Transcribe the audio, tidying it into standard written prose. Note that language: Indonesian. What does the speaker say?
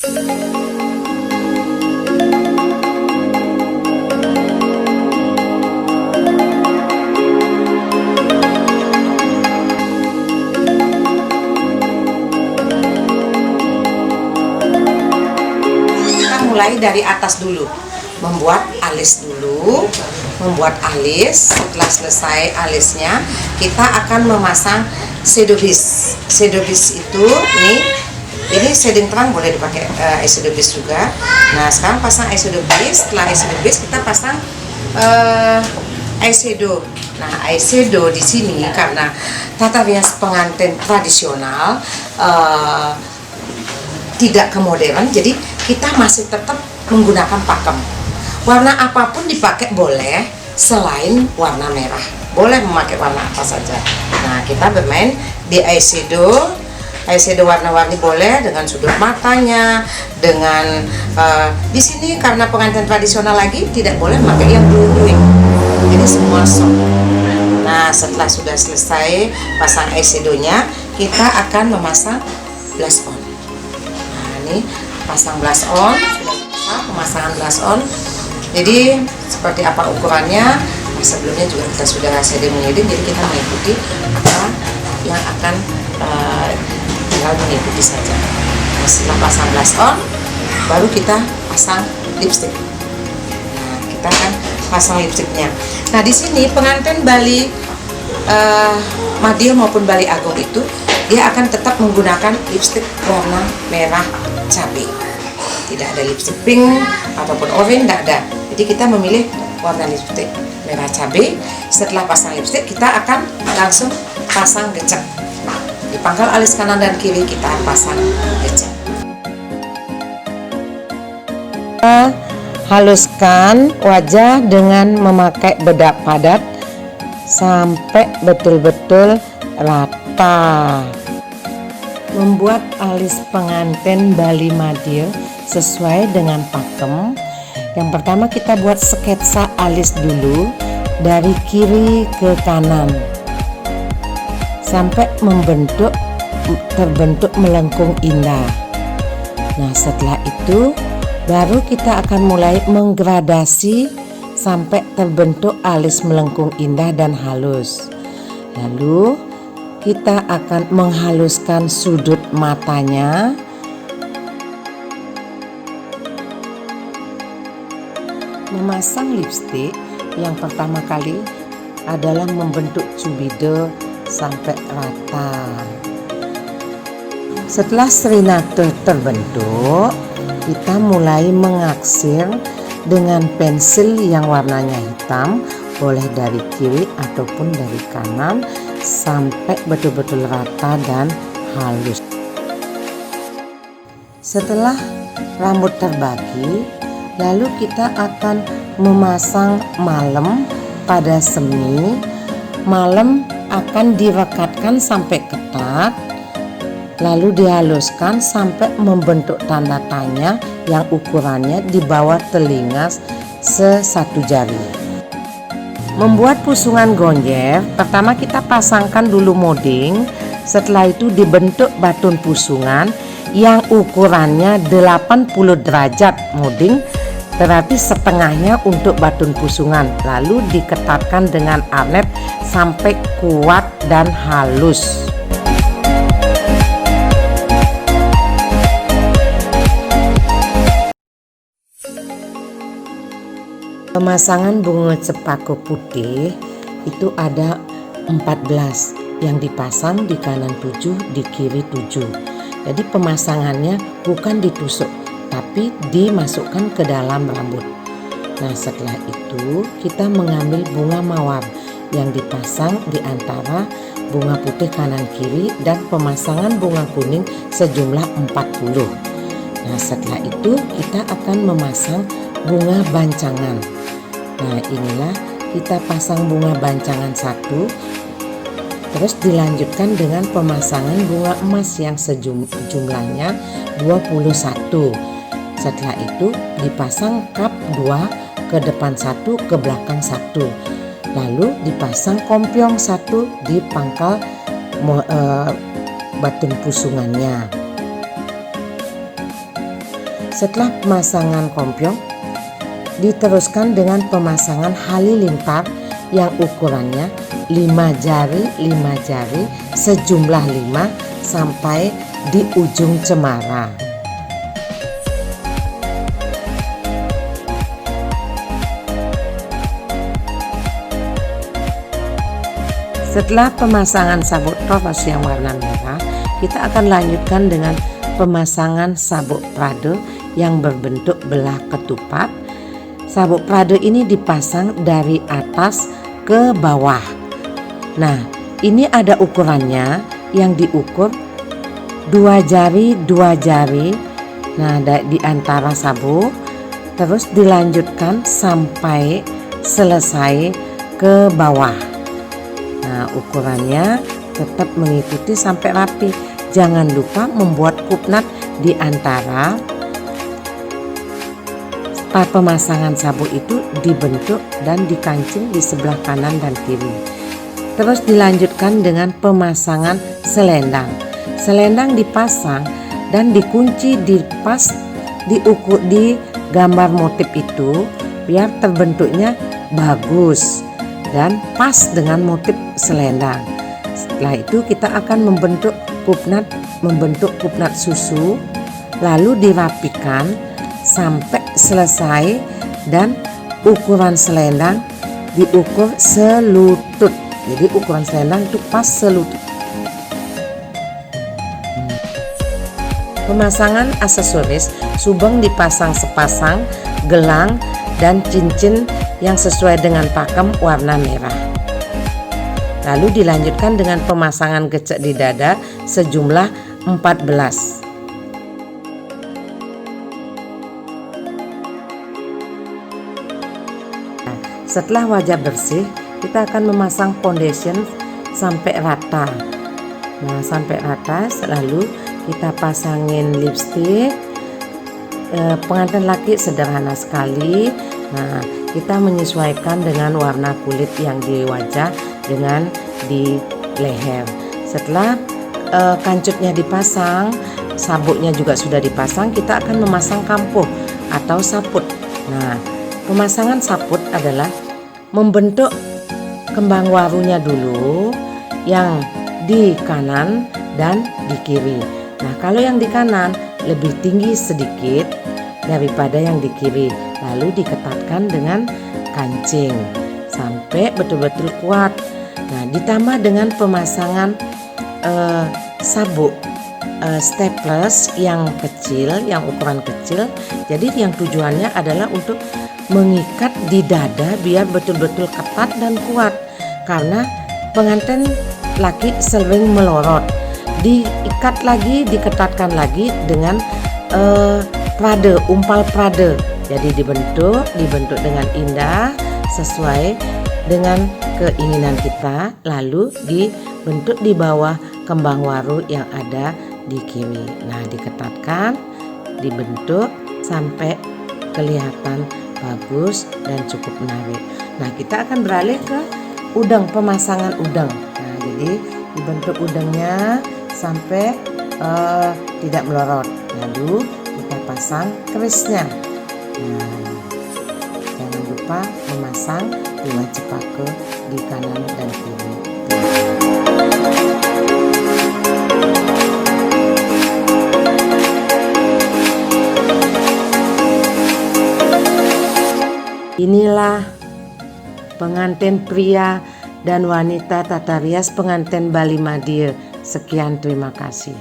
Mulai dari atas dulu, membuat alis dulu, membuat alis. Setelah selesai alisnya, kita akan memasang shadow base. Shadow base itu ini shading terang boleh dipakai eyeshadow base juga. Nah, sekarang pasang eyeshadow base. Setelah eyeshadow base kita pasang eyeshadow. Nah, eyeshadow di sini karena tata rias pengantin tradisional, tidak ke modern, jadi kita masih tetap menggunakan pakem. Warna apapun dipakai boleh selain warna merah, boleh memakai warna apa saja. Nah, kita bermain di eyeshadow warna-warni boleh, dengan sudut matanya, dengan di sini karena pengantin tradisional lagi tidak boleh memakai yang glowing, ini semua soft. Nah, setelah sudah selesai pasang eyeshadownya, kita akan memasang blush on. Pasang blush on, sudah selesai pemasangan blush on. Jadi seperti apa ukurannya, sebelumnya juga kita sudah shading menyeding, jadi kita mengikuti apa yang akan tinggal mengikuti saja. Nah, setelah pasang blush on, baru kita pasang lipstick. Nah, kita akan pasang lipsticknya. Nah, di sini pengantin Bali Madiun maupun Bali Agung itu dia akan tetap menggunakan lipstick warna merah cabai. Tidak ada lipstick pink ataupun orange, tidak ada. Jadi kita memilih warna lipstick merah cabai. Setelah pasang lipstick, kita akan langsung pasang gecek. Di pangkal alis kanan dan kiri kita pasang gecek. Haluskan wajah dengan memakai bedak padat sampai betul-betul rata. Membuat alis pengantin Bali Madiun sesuai dengan pakem. Yang pertama kita buat sketsa alis dulu dari kiri ke kanan sampai terbentuk melengkung indah. Nah, setelah itu baru kita akan mulai menggradasi sampai terbentuk alis melengkung indah dan halus. Lalu kita akan menghaluskan sudut matanya. Memasang lipstik yang pertama kali adalah membentuk cubide sampai rata. Setelah serinatur terbentuk, kita mulai mengaksir dengan pensil yang warnanya hitam, boleh dari kiri ataupun dari kanan, sampai betul-betul rata dan halus. Setelah rambut terbagi, lalu kita akan memasang malem pada semi. Malem akan direkatkan sampai ketat, lalu dihaluskan sampai membentuk tanda tanya yang ukurannya di bawah telinga sesatu jari. Membuat pusungan gonjer, pertama kita pasangkan dulu molding. Setelah itu dibentuk batun pusungan yang ukurannya 80 derajat molding, berarti setengahnya untuk batun pusungan. Lalu diketatkan dengan arnet sampai kuat dan halus. Pemasangan bunga cempaka putih itu ada 14 yang dipasang di kanan 7, di kiri 7. Jadi pemasangannya bukan ditusuk tapi dimasukkan ke dalam rambut. Nah, setelah itu kita mengambil bunga mawar yang dipasang di antara bunga putih kanan kiri dan pemasangan bunga kuning sejumlah 40. Nah, setelah itu kita akan memasang bunga bancangan. Nah, inilah kita pasang bunga bancangan 1, terus dilanjutkan dengan pemasangan bunga emas yang sejumlahnya 21. Setelah itu dipasang kap 2 ke depan 1, ke belakang 1. Lalu dipasang kompiong 1 di pangkal batun pusungannya. Setelah pemasangan kompyong, diteruskan dengan pemasangan halilintar yang ukurannya 5 jari sejumlah 5 sampai di ujung cemara. Setelah pemasangan sabuk toros yang warna merah, kita akan lanjutkan dengan pemasangan sabuk prade yang berbentuk belah ketupat. Sabuk prade ini dipasang dari atas ke bawah. Nah, ini ada ukurannya yang diukur 2 jari. Nah, di antara sabuk, terus dilanjutkan sampai selesai ke bawah. Nah, ukurannya tetap mengikuti sampai rapi. Jangan lupa membuat kupnat di antara pemasangan sabuk itu, dibentuk dan dikancing di sebelah kanan dan kiri. Terus dilanjutkan dengan pemasangan selendang. Selendang dipasang dan dikunci di gambar motif itu biar terbentuknya bagus dan pas dengan motif selendang. Setelah itu kita akan membentuk kupnat susu, lalu dirapikan sampai selesai dan ukuran selendang diukur selutut. Jadi ukuran selendang itu pas selutut. Pemasangan aksesoris, subeng dipasang sepasang, gelang dan cincin yang sesuai dengan pakem warna merah. Lalu dilanjutkan dengan pemasangan gecek di dada sejumlah 14. Setelah wajah bersih, kita akan memasang foundation sampai rata. Nah, sampai rata, lalu kita pasangin lipstick. Pengantin laki sederhana sekali. Nah, kita menyesuaikan dengan warna kulit yang di wajah dengan di leher. Setelah kancutnya dipasang, sabuknya juga sudah dipasang, kita akan memasang kampuh atau saput. Nah, pemasangan saput adalah membentuk kembang warunya dulu yang di kanan dan di kiri. Nah, kalau yang di kanan lebih tinggi sedikit daripada yang di kiri, lalu diketatkan dengan kancing sampai betul-betul kuat. Nah, ditambah dengan pemasangan sabuk staples yang kecil, yang ukuran kecil. Jadi yang tujuannya adalah untuk mengikat di dada biar betul-betul ketat dan kuat, karena pengantin laki sering melorot. Diikat lagi, diketatkan lagi dengan umpal prade. Jadi dibentuk dengan indah sesuai dengan keinginan kita, lalu dibentuk di bawah kembang waru yang ada di kiri. Nah, diketatkan, dibentuk sampai kelihatan bagus dan cukup menarik. Nah, kita akan beralih ke udang, pemasangan udang. Nah, jadi dibentuk udangnya sampai tidak melorot. Lalu kita pasang kerisnya. Nah, jangan lupa memasang 2 cepaka di kanan dan kiri. Inilah pengantin pria dan wanita tata rias pengantin Bali Madiun. Sekian, terima kasih.